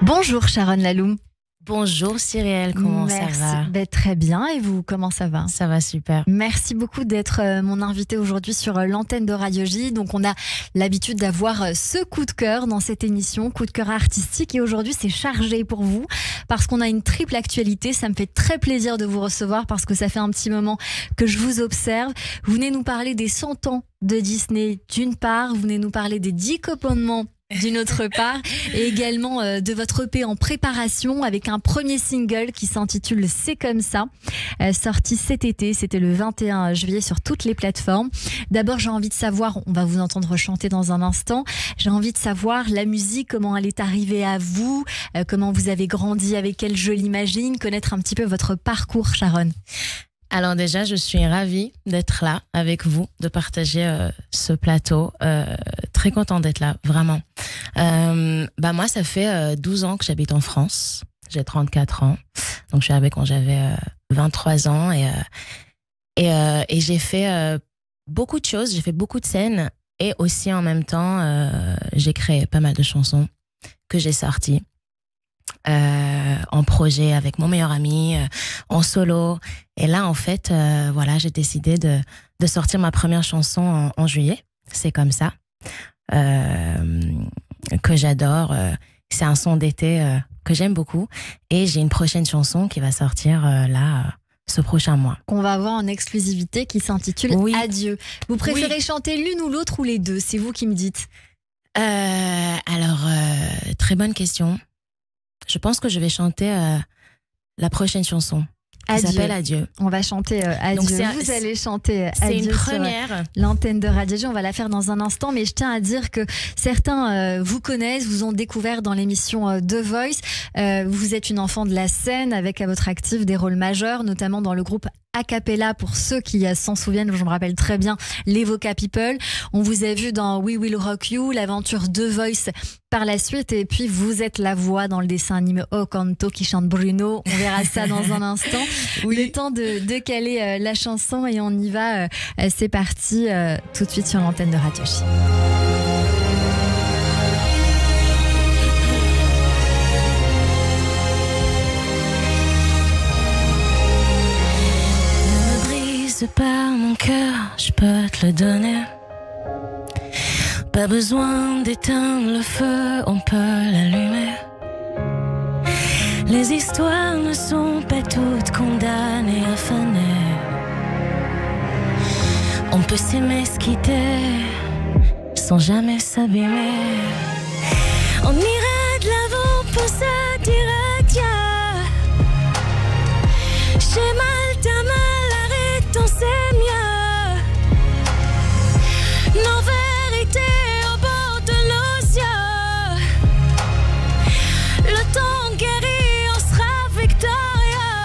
Bonjour Sharon Laloum. Bonjour Cyrielle, comment ça va? Très bien, et vous, comment ça va? Ça va super. Merci beaucoup d'être mon invité aujourd'hui sur l'antenne de Radio J. Donc on a l'habitude d'avoir ce coup de cœur dans cette émission, coup de cœur artistique, et aujourd'hui c'est chargé pour vous parce qu'on a une triple actualité. Ça me fait très plaisir de vous recevoir parce que ça fait un petit moment que je vous observe. Vous venez nous parler des 100 ans de Disney d'une part, vous venez nous parler des 10 commandements d'une autre part, et également de votre EP en préparation avec un premier single qui s'intitule C'est comme ça, sorti cet été, c'était le 21 juillet sur toutes les plateformes. D'abord, j'ai envie de savoir, on va vous entendre chanter dans un instant, j'ai envie de savoir la musique, comment elle est arrivée à vous, comment vous avez grandi avec elle, je l'imagine, connaître un petit peu votre parcours, Sharon. Alors déjà, je suis ravie d'être là avec vous, de partager ce plateau. Très contente d'être là, vraiment. Moi, ça fait 12 ans que j'habite en France. J'ai 34 ans. Donc, je suis arrivée quand j'avais 23 ans. Et j'ai fait beaucoup de choses. J'ai fait beaucoup de scènes. Et aussi, en même temps, j'ai créé pas mal de chansons que j'ai sorties. En projet avec mon meilleur ami, en solo. Et là, en fait, j'ai décidé de sortir ma première chanson en juillet. C'est comme ça. Que j'adore. C'est un son d'été que j'aime beaucoup. Et j'ai une prochaine chanson qui va sortir ce prochain mois. Qu'on va avoir en exclusivité, qui s'intitule Adieu. Vous préférez chanter l'une ou l'autre ou les deux? C'est vous qui me dites. Très bonne question. Je pense que je vais chanter la prochaine chanson. Qui s'appelle Adieu. On va chanter Adieu. Donc vous allez chanter Adieu. C'est une première. L'antenne de Radio J. On va la faire dans un instant, mais je tiens à dire que certains vous connaissent, vous ont découvert dans l'émission The Voice. Vous êtes une enfant de la scène avec à votre actif des rôles majeurs, notamment dans le groupe Acapella, pour ceux qui s'en souviennent, je me rappelle très bien, les Voca People. On vous a vu dans We Will Rock You, l'aventure The Voice par la suite, et puis vous êtes la voix dans le dessin animé O Canto qui chante Bruno. On verra ça dans un instant. Oui. Le temps de caler la chanson, et on y va. C'est parti tout de suite sur l'antenne de Radio J. Par mon cœur, je peux te le donner. Pas besoin d'éteindre le feu, on peut l'allumer. Les histoires ne sont pas toutes condamnées à faner. On peut s'aimer, se quitter sans jamais s'abîmer. On ira de l'avant pour se dire adieu. J'ai mal, t'as mal, c'est mieux. Nos vérités au bord de nos yeux. Le temps guérit, on sera victorieux.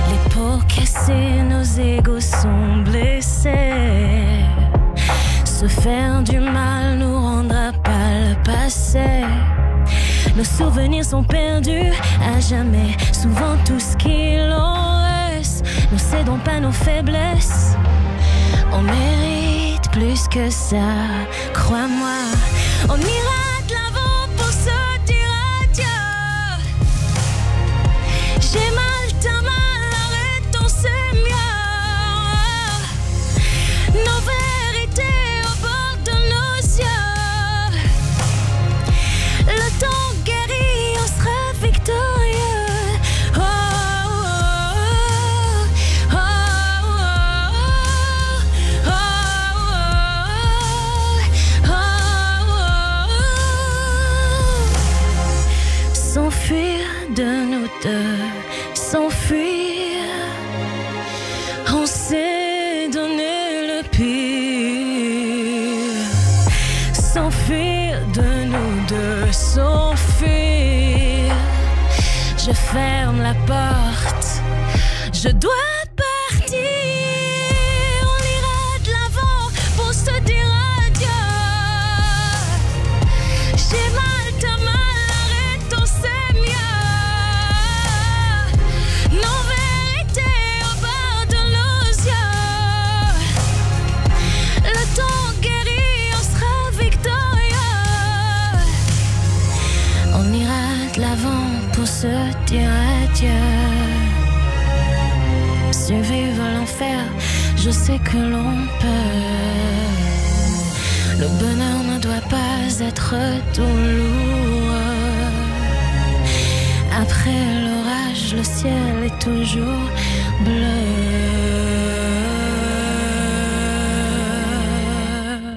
Les peaux cassées, nos égos sont blessés. Se faire du mal nous rendra pas le passé. Nos souvenirs sont perdus à jamais. Souvent tout ce qu'il en reste. Ne cédons pas nos faiblesses. On mérite plus que ça, crois-moi. On ira de l'avant pour se dire adieu. J'ai mal, t'as mal, arrêtons, c'est mieux. Nos vérités de nous deux, s'enfuir. On s'est donné le pire. S'enfuir de nous deux, s'enfuir. Je ferme la porte, je dois partir. On ira de l'avant pour se dire adieu. J'ai mal, t'as mal, arrêtons, c'est mieux. Non. survivre l'enfer, je sais que l'on peut. Le bonheur ne doit pas être tout lourd. Après l'orage, le ciel est toujours bleu.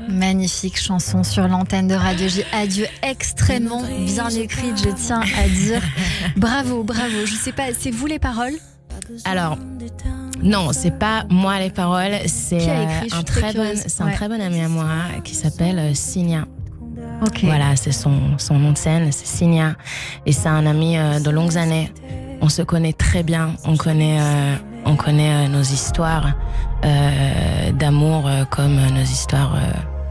Magnifique chanson sur l'antenne de Radio J. Adieu, extrêmement bien écrite, je tiens à dire. Bravo, bravo. Je sais pas, c'est vous les paroles ? Alors, non, c'est pas moi les paroles, c'est un très bon ami à moi qui s'appelle Signa. Okay. Voilà, c'est son nom de scène, c'est Signa. Et c'est un ami de longues années. On se connaît très bien, on connaît nos histoires d'amour comme nos histoires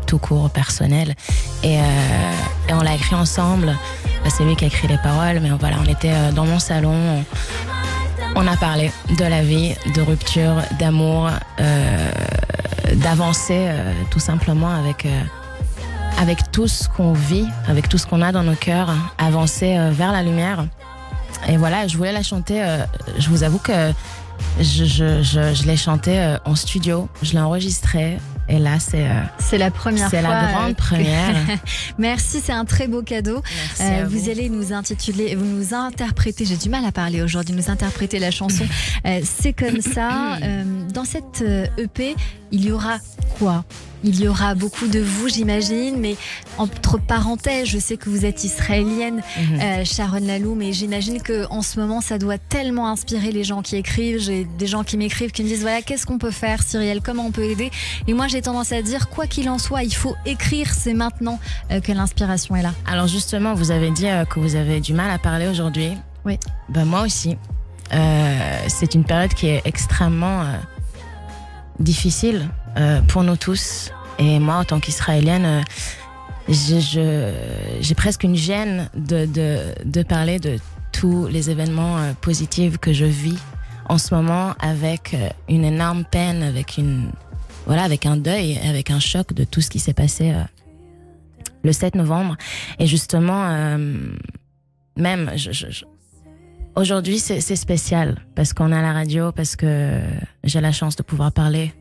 tout court, personnelles. Et on l'a écrit ensemble. C'est lui qui a écrit les paroles, mais voilà, on était dans mon salon. On a parlé de la vie, de rupture, d'amour, d'avancer tout simplement avec tout ce qu'on vit, avec tout ce qu'on a dans nos cœurs, avancer vers la lumière. Et voilà, je voulais la chanter. Je vous avoue que je l'ai chantée en studio, je l'ai enregistrée. Et là, c'est la première fois. C'est la grande première. Merci, c'est un très beau cadeau. Vous allez nous interpréter, j'ai du mal à parler aujourd'hui, nous interpréter la chanson C'est comme ça. Dans cette EP, il y aura quoi ? Il y aura beaucoup de vous, j'imagine, mais entre parenthèses, je sais que vous êtes israélienne, Sharon Lalou, mais j'imagine qu'en ce moment, ça doit tellement inspirer les gens qui écrivent. J'ai des gens qui m'écrivent, qui me disent, voilà, qu'est-ce qu'on peut faire, Cyrielle, comment on peut aider ? Et moi, j'ai tendance à dire, quoi qu'il en soit, il faut écrire, c'est maintenant que l'inspiration est là. Alors justement, vous avez dit que vous avez du mal à parler aujourd'hui. Oui. Ben, moi aussi. C'est une période qui est extrêmement difficile pour nous tous. Et moi, en tant qu'Israélienne, j'ai presque une gêne de parler de tous les événements positifs que je vis en ce moment, avec une énorme peine, avec un deuil, avec un choc de tout ce qui s'est passé le 7 novembre. Et justement, même aujourd'hui, c'est spécial parce qu'on a la radio, parce que j'ai la chance de pouvoir parler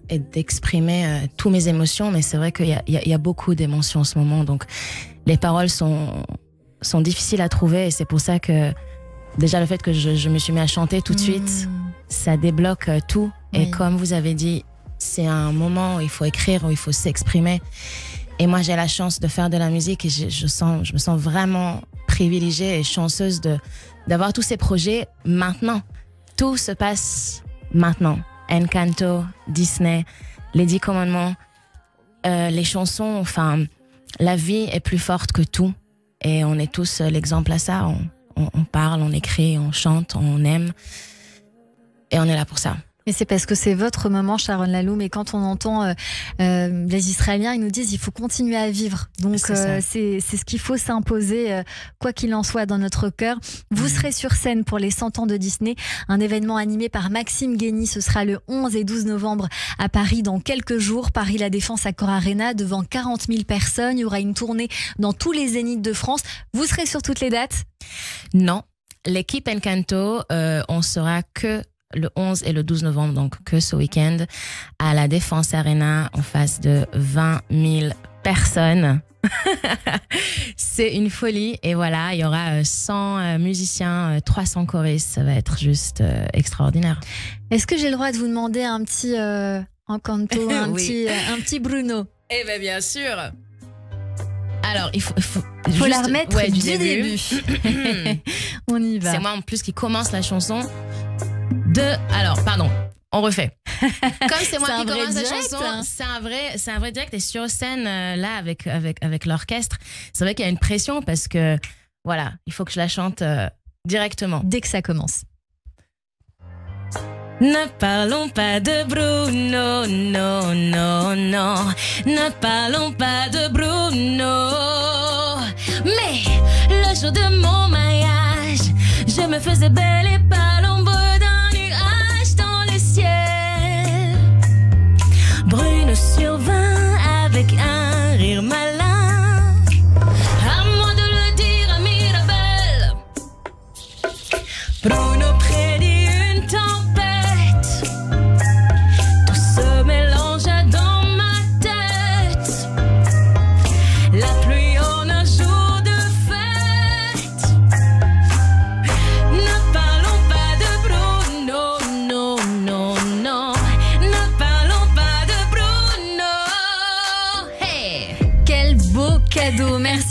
et d'exprimer tous mes émotions, mais c'est vrai qu'il y a beaucoup d'émotions en ce moment, donc les paroles sont difficiles à trouver, et c'est pour ça que déjà le fait que je me suis mis à chanter tout de suite, ça débloque tout. Oui. Et comme vous avez dit, c'est un moment où il faut écrire, où il faut s'exprimer, et moi j'ai la chance de faire de la musique, et je me sens vraiment privilégiée et chanceuse d'avoir tous ces projets maintenant. Tout se passe maintenant. Encanto, Disney, les 10 commandements, les chansons, enfin, la vie est plus forte que tout. Et on est tous l'exemple à ça. On parle, on écrit, on chante, on aime. Et on est là pour ça. Et c'est parce que c'est votre moment, Sharon Lalou, mais quand on entend les Israéliens, ils nous disent il faut continuer à vivre. Donc c'est ce qu'il faut s'imposer, quoi qu'il en soit, dans notre cœur. Vous serez sur scène pour les 100 ans de Disney, un événement animé par Maxime Guény. Ce sera le 11 et 12 novembre à Paris, dans quelques jours. Paris La Défense, Accor Arena, devant 40 000 personnes. Il y aura une tournée dans tous les zéniths de France. Vous serez sur toutes les dates ? Non. L'équipe Encanto, on sera que le 11 et le 12 novembre, donc que ce week-end, à la Défense Arena, en face de 20 000 personnes. C'est une folie. Et voilà, il y aura 100 musiciens, 300 choristes. Ça va être juste extraordinaire. Est-ce que j'ai le droit de vous demander un petit Encanto, oui. un petit Bruno ? Eh bien, bien sûr. Alors, il faut juste la remettre du début. On y va. C'est moi en plus qui commence la chanson. Alors, pardon, on refait. Comme c'est moi qui commence la chanson, c'est un vrai direct. Et sur scène, là, avec l'orchestre, c'est vrai qu'il y a une pression parce que, voilà, il faut que je la chante directement. Dès que ça commence. Ne parlons pas de Bruno, non, non, non. Ne parlons pas de Bruno. Mais le jour de mon mariage, je me faisais belle et pas l'ombre d'un nuage dans le ciel. Bruno survint avec un rire malin. À moi de le dire à Mirabelle. Bruno prédit une tempête.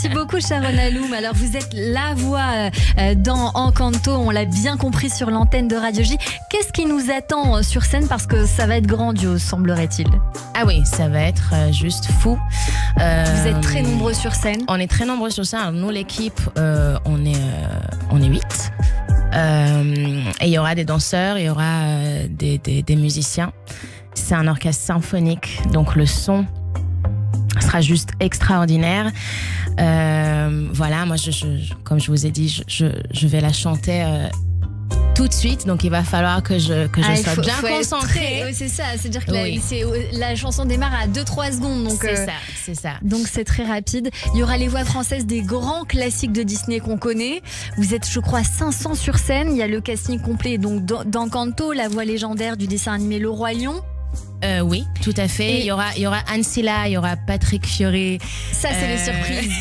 Merci beaucoup Sharon Aloum. Alors vous êtes la voix dans Encanto, on l'a bien compris sur l'antenne de Radio J. Qu'est-ce qui nous attend sur scène, parce que ça va être grandiose, semblerait-il? Ah oui, ça va être juste fou. Vous êtes très nombreux sur scène. On est très nombreux sur scène. Alors, nous, l'équipe, on est 8. Et il y aura des danseurs, il y aura des musiciens. C'est un orchestre symphonique, donc le son sera juste extraordinaire. Voilà, moi, comme je vous ai dit, je vais la chanter tout de suite, donc il va falloir que je sois bien concentrée. C'est ça, c'est-à-dire que la chanson démarre à 2-3 secondes. Donc, c'est ça. Donc c'est très rapide. Il y aura les voix françaises des grands classiques de Disney qu'on connaît. Vous êtes, je crois, 500 sur scène. Il y a le casting complet donc d'Encanto, la voix légendaire du dessin animé Le Roi Lion. Oui, tout à fait. Il y aura Ancilla, il y aura Patrick Fiori. Ça, c'est les surprises.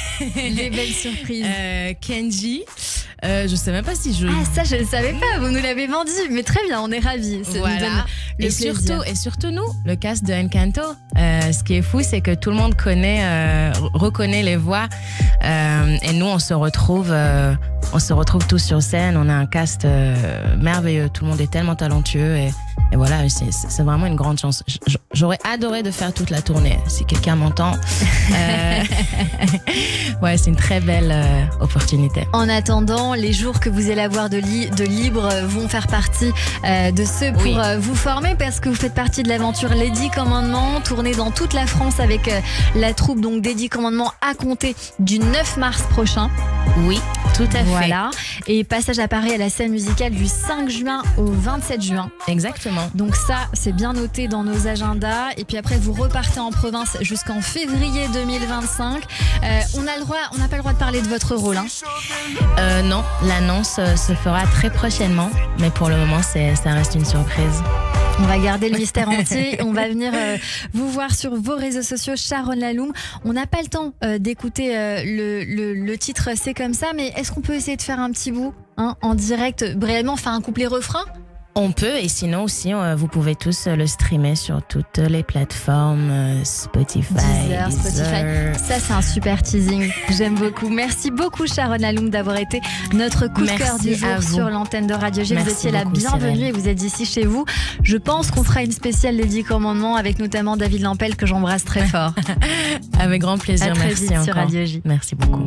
Les belles surprises. Kenji. Je sais même pas si je... Ah, ça, je ne savais pas. Vous nous l'avez vendu. Mais très bien, on est ravis. Ça voilà. nous donne le plaisir. Et surtout nous, le cast de Encanto. Ce qui est fou, c'est que tout le monde reconnaît les voix. Et nous, on se retrouve tous sur scène. On a un cast merveilleux. Tout le monde est tellement talentueux. Et voilà, c'est vraiment une grande chance. J'aurais adoré de faire toute la tournée, si quelqu'un m'entend. Ouais, c'est une très belle opportunité. En attendant, les jours que vous allez avoir de libre vont faire partie de ceux pour vous former, parce que vous faites partie de l'aventure Les 10 Commandements, tournée dans toute la France avec la troupe donc des 10 Commandements à compter du 9 mars prochain. Oui, tout à fait. Voilà. Et passage à Paris à la scène musicale du 5 juin au 27 juin. Exactement. Donc ça, c'est bien noté dans nos agendas. Et puis après, vous repartez en province jusqu'en février 2025. On n'a pas le droit de parler de votre rôle. Non, l'annonce se fera très prochainement. Mais pour le moment, ça reste une surprise. On va garder le mystère entier. On va venir vous voir sur vos réseaux sociaux, Sharon Aloum. On n'a pas le temps d'écouter le titre C'est comme ça, mais est-ce qu'on peut essayer de faire un petit bout en direct, brièvement, faire un couplet-refrain? On peut, et sinon aussi, vous pouvez tous le streamer sur toutes les plateformes, Spotify. Deezer. Ça, c'est un super teasing. J'aime beaucoup. Merci beaucoup, Sharon Aloum, d'avoir été notre coup de cœur du jour sur l'antenne de Radio J. Vous étiez la bienvenue et vous êtes ici chez vous. Je pense qu'on fera une spéciale Les 10 Commandements avec notamment David Lampel, que j'embrasse très fort. Avec grand plaisir. À très merci vite encore. Sur Radio J. Merci beaucoup.